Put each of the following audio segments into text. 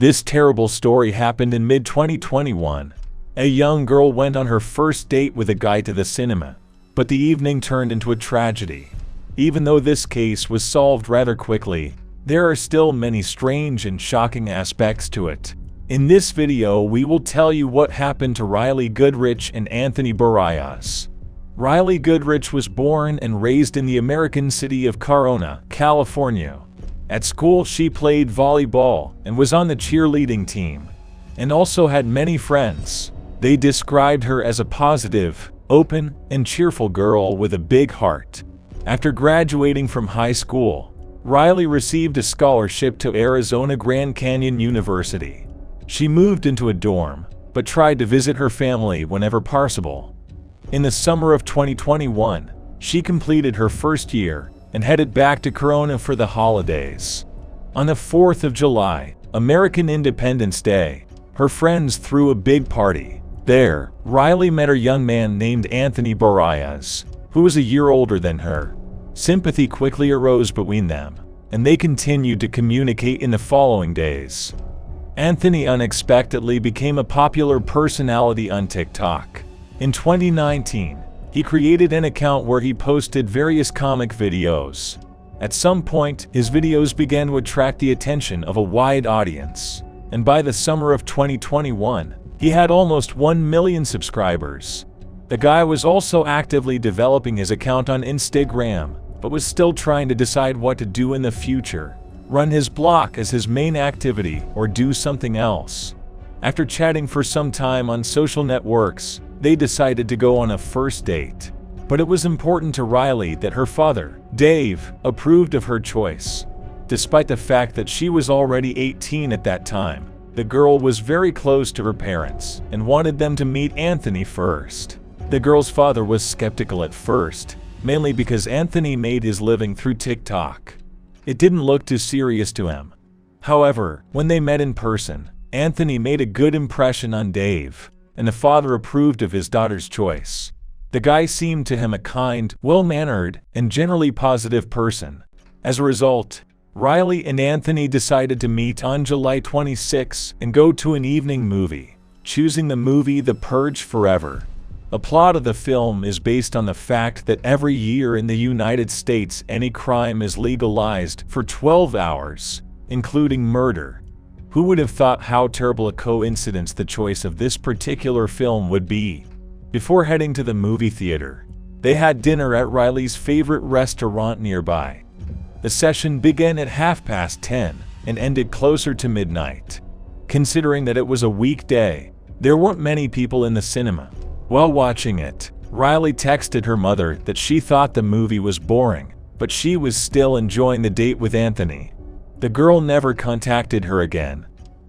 This terrible story happened in mid-2021. A young girl went on her first date with a guy to the cinema, but the evening turned into a tragedy. Even though this case was solved rather quickly, there are still many strange and shocking aspects to it. In this video, we will tell you what happened to Riley Goodrich and Anthony Barajas. Riley Goodrich was born and raised in the American city of Corona, California. At school, she played volleyball and was on the cheerleading team, and also had many friends. They described her as a positive, open, and cheerful girl with a big heart. After graduating from high school, Riley received a scholarship to Arizona Grand Canyon University. She moved into a dorm, but tried to visit her family whenever possible. In the summer of 2021, she completed her first year and headed back to Corona for the holidays. On the 4th of July, American Independence Day, her friends threw a big party. There, Riley met a young man named Anthony Barajas, who was a year older than her. Sympathy quickly arose between them, and they continued to communicate in the following days. Anthony unexpectedly became a popular personality on TikTok. In 2019, he created an account where he posted various comic videos. At some point, his videos began to attract the attention of a wide audience, and by the summer of 2021, he had almost 1 million subscribers. The guy was also actively developing his account on Instagram, but was still trying to decide what to do in the future: run his blog as his main activity or do something else. After chatting for some time on social networks, they decided to go on a first date. But it was important to Riley that her father, Dave, approved of her choice. Despite the fact that she was already 18 at that time, the girl was very close to her parents and wanted them to meet Anthony first. The girl's father was skeptical at first, mainly because Anthony made his living through TikTok. It didn't look too serious to him. However, when they met in person, Anthony made a good impression on Dave, and the father approved of his daughter's choice. The guy seemed to him a kind, well-mannered, and generally positive person. As a result, Riley and Anthony decided to meet on July 26 and go to an evening movie, choosing the movie The Purge Forever. The plot of the film is based on the fact that every year in the United States any crime is legalized for 12 hours, including murder. Who would have thought how terrible a coincidence the choice of this particular film would be? Before heading to the movie theater, they had dinner at Riley's favorite restaurant nearby. The session began at 10:30 and ended closer to midnight. Considering that it was a weekday, there weren't many people in the cinema. While watching it, Riley texted her mother that she thought the movie was boring, but she was still enjoying the date with Anthony. The girl never contacted her again.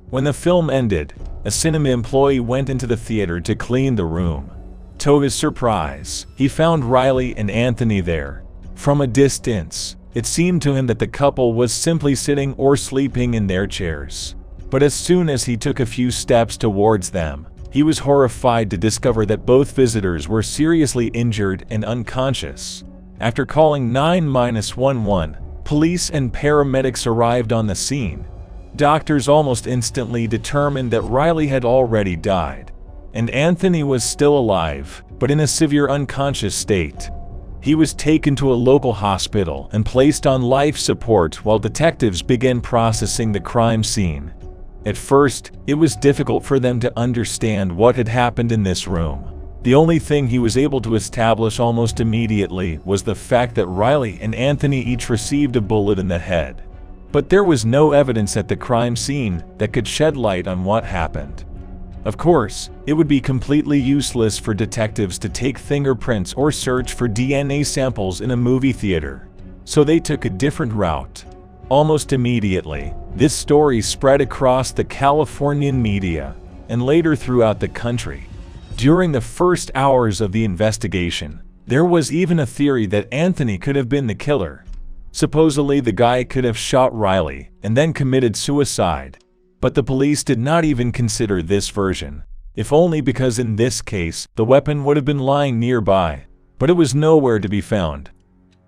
When the film ended, a cinema employee went into the theater to clean the room. To his surprise, he found Riley and Anthony there. From a distance, it seemed to him that the couple was simply sitting or sleeping in their chairs. But as soon as he took a few steps towards them, he was horrified to discover that both visitors were seriously injured and unconscious. After calling 911, police and paramedics arrived on the scene. Doctors almost instantly determined that Riley had already died, and Anthony was still alive, but in a severe unconscious state. He was taken to a local hospital and placed on life support while detectives began processing the crime scene. At first, it was difficult for them to understand what had happened in this room. The only thing he was able to establish almost immediately was the fact that Riley and Anthony each received a bullet in the head. But there was no evidence at the crime scene that could shed light on what happened. Of course, it would be completely useless for detectives to take fingerprints or search for DNA samples in a movie theater. So they took a different route. Almost immediately, this story spread across the Californian media and later throughout the country. During the first hours of the investigation, there was even a theory that Anthony could have been the killer. Supposedly, the guy could have shot Riley and then committed suicide. But the police did not even consider this version, if only because in this case, the weapon would have been lying nearby, but it was nowhere to be found.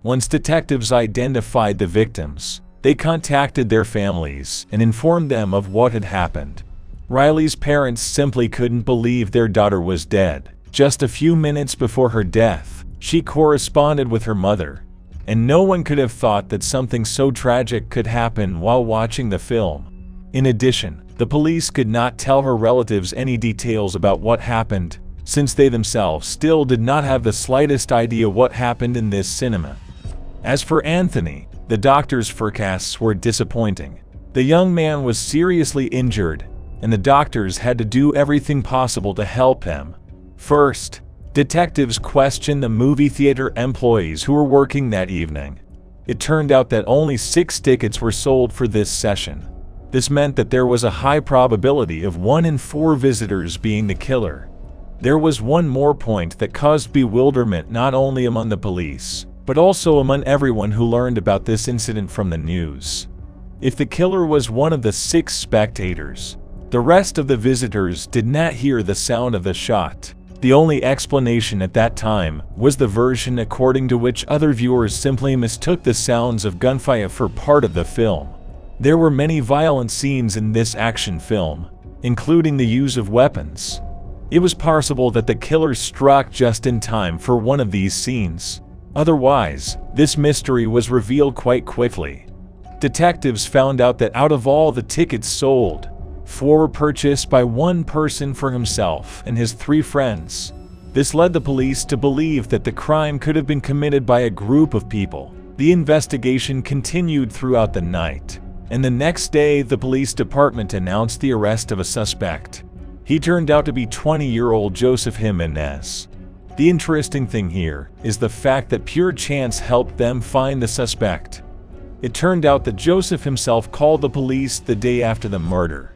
Once detectives identified the victims, They contacted their families and informed them of what had happened. Riley's parents simply couldn't believe their daughter was dead. Just a few minutes before her death, she corresponded with her mother, and no one could have thought that something so tragic could happen while watching the film. In addition, the police could not tell her relatives any details about what happened, since they themselves still did not have the slightest idea what happened in this cinema. As for Anthony, the doctor's forecasts were disappointing. The young man was seriously injured, and the doctors had to do everything possible to help him. First, detectives questioned the movie theater employees who were working that evening. It turned out that only 6 tickets were sold for this session. This meant that there was a high probability of 1 in 4 visitors being the killer. There was one more point that caused bewilderment not only among the police, but also among everyone who learned about this incident from the news. If the killer was one of the 6 spectators, the rest of the visitors did not hear the sound of the shot. The only explanation at that time was the version according to which other viewers simply mistook the sounds of gunfire for part of the film. There were many violent scenes in this action film, including the use of weapons. It was possible that the killer struck just in time for one of these scenes. Otherwise, this mystery was revealed quite quickly. Detectives found out that out of all the tickets sold, 4 were purchased by one person for himself and his 3 friends. This led the police to believe that the crime could have been committed by a group of people. The investigation continued throughout the night, and the next day the police department announced the arrest of a suspect. He turned out to be 20-year-old Joseph Jimenez. The interesting thing here is the fact that pure chance helped them find the suspect. It turned out that Joseph himself called the police the day after the murder.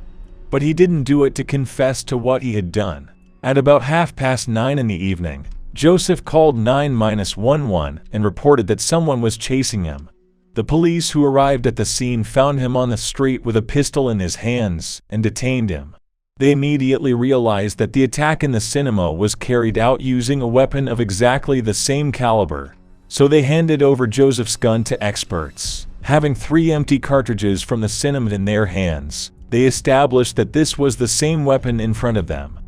But he didn't do it to confess to what he had done. At about 9:30 in the evening, Joseph called 911 and reported that someone was chasing him. The police who arrived at the scene found him on the street with a pistol in his hands and detained him. They immediately realized that the attack in the cinema was carried out using a weapon of exactly the same caliber, so they handed over Joseph's gun to experts. Having 3 empty cartridges from the cinema in their hands, they established that this was the same weapon in front of them.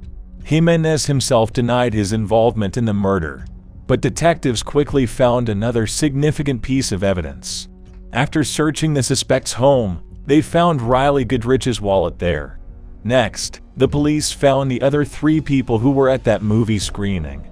Jimenez himself denied his involvement in the murder, but detectives quickly found another significant piece of evidence. After searching the suspect's home, they found Riley Goodrich's wallet there. Next, the police found the other 3 people who were at that movie screening.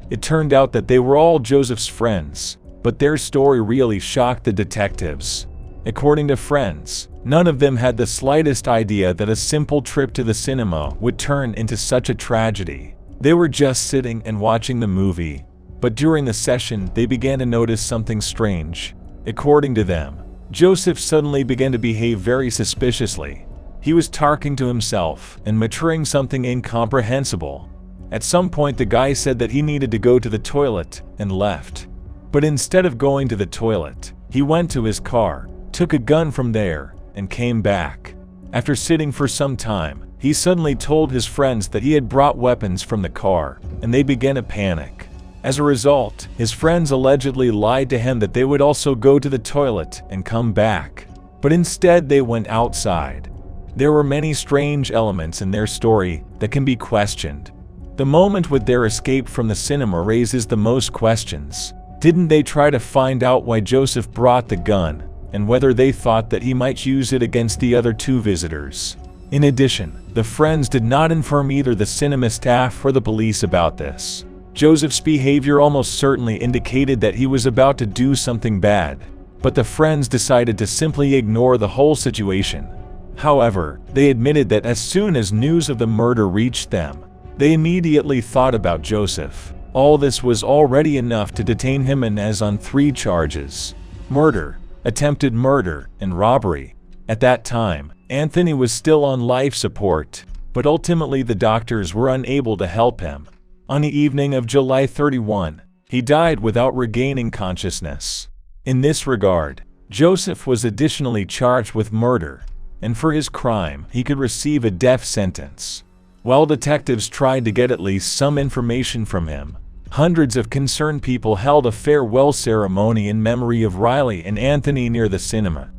It turned out that they were all Joseph's friends, but their story really shocked the detectives. According to friends, none of them had the slightest idea that a simple trip to the cinema would turn into such a tragedy. They were just sitting and watching the movie, but during the session they began to notice something strange. According to them, Joseph suddenly began to behave very suspiciously. He was talking to himself and muttering something incomprehensible. At some point the guy said that he needed to go to the toilet and left. But instead of going to the toilet, he went to his car, took a gun from there, and came back. After sitting for some time, he suddenly told his friends that he had brought weapons from the car, and they began to panic. As a result, his friends allegedly lied to him that they would also go to the toilet and come back. But instead they went outside. There were many strange elements in their story that can be questioned. The moment with their escape from the cinema raises the most questions. Didn't they try to find out why Joseph brought the gun, and whether they thought that he might use it against the other 2 visitors? In addition, the friends did not inform either the cinema staff or the police about this. Joseph's behavior almost certainly indicated that he was about to do something bad, but the friends decided to simply ignore the whole situation. However, they admitted that as soon as news of the murder reached them, they immediately thought about Joseph. All this was already enough to detain Jimenez on 3 charges: murder, attempted murder, and robbery. At that time, Anthony was still on life support, but ultimately the doctors were unable to help him. On the evening of July 31, he died without regaining consciousness. In this regard, Joseph was additionally charged with murder, and for his crime he could receive a death sentence. While detectives tried to get at least some information from him, hundreds of concerned people held a farewell ceremony in memory of Riley and Anthony near the cinema.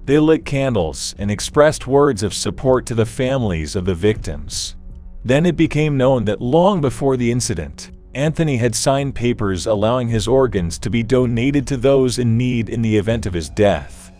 They lit candles and expressed words of support to the families of the victims. Then it became known that long before the incident, Anthony had signed papers allowing his organs to be donated to those in need in the event of his death.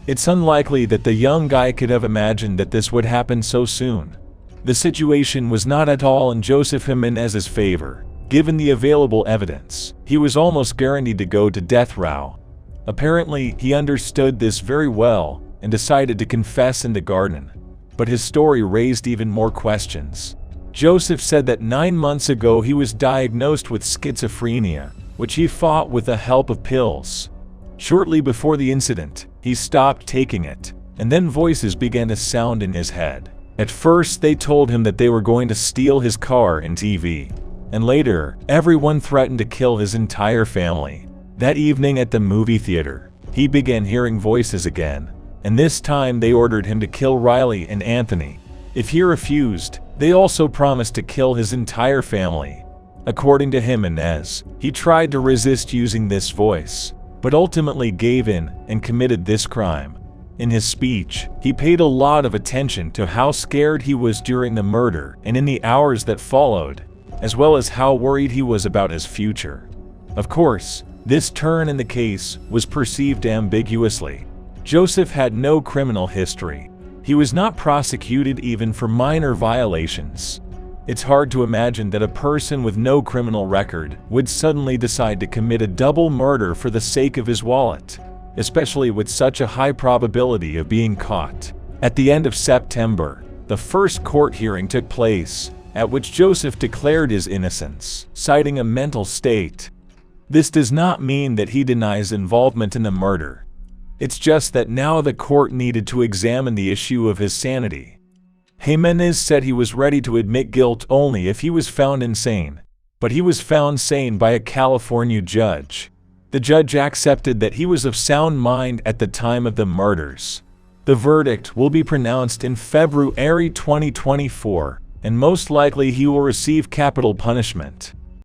It's unlikely that the young guy could have imagined that this would happen so soon. The situation was not at all in Joseph Jimenez's favor. Given the available evidence, he was almost guaranteed to go to death row. Apparently, he understood this very well and decided to confess in the garden. But his story raised even more questions. Joseph said that 9 months ago he was diagnosed with schizophrenia, which he fought with the help of pills. Shortly before the incident, he stopped taking it, and then voices began to sound in his head. At first, they told him that they were going to steal his car and TV. And later, everyone threatened to kill his entire family. That evening at the movie theater, he began hearing voices again, and this time they ordered him to kill Riley and Anthony. If he refused, they also promised to kill his entire family. According to Jimenez, he tried to resist using this voice, but ultimately gave in and committed this crime. In his speech, he paid a lot of attention to how scared he was during the murder and in the hours that followed, as well as how worried he was about his future. Of course, this turn in the case was perceived ambiguously. Joseph had no criminal history. He was not prosecuted even for minor violations. It's hard to imagine that a person with no criminal record would suddenly decide to commit a double murder for the sake of his wallet, especially with such a high probability of being caught. At the end of September, the first court hearing took place, at which Joseph declared his innocence, citing a mental state. This does not mean that he denies involvement in the murder. It's just that now the court needed to examine the issue of his sanity. Jimenez said he was ready to admit guilt only if he was found insane, but he was found sane by a California judge. The judge accepted that he was of sound mind at the time of the murders. The verdict will be pronounced in February 2024, and most likely he will receive capital punishment.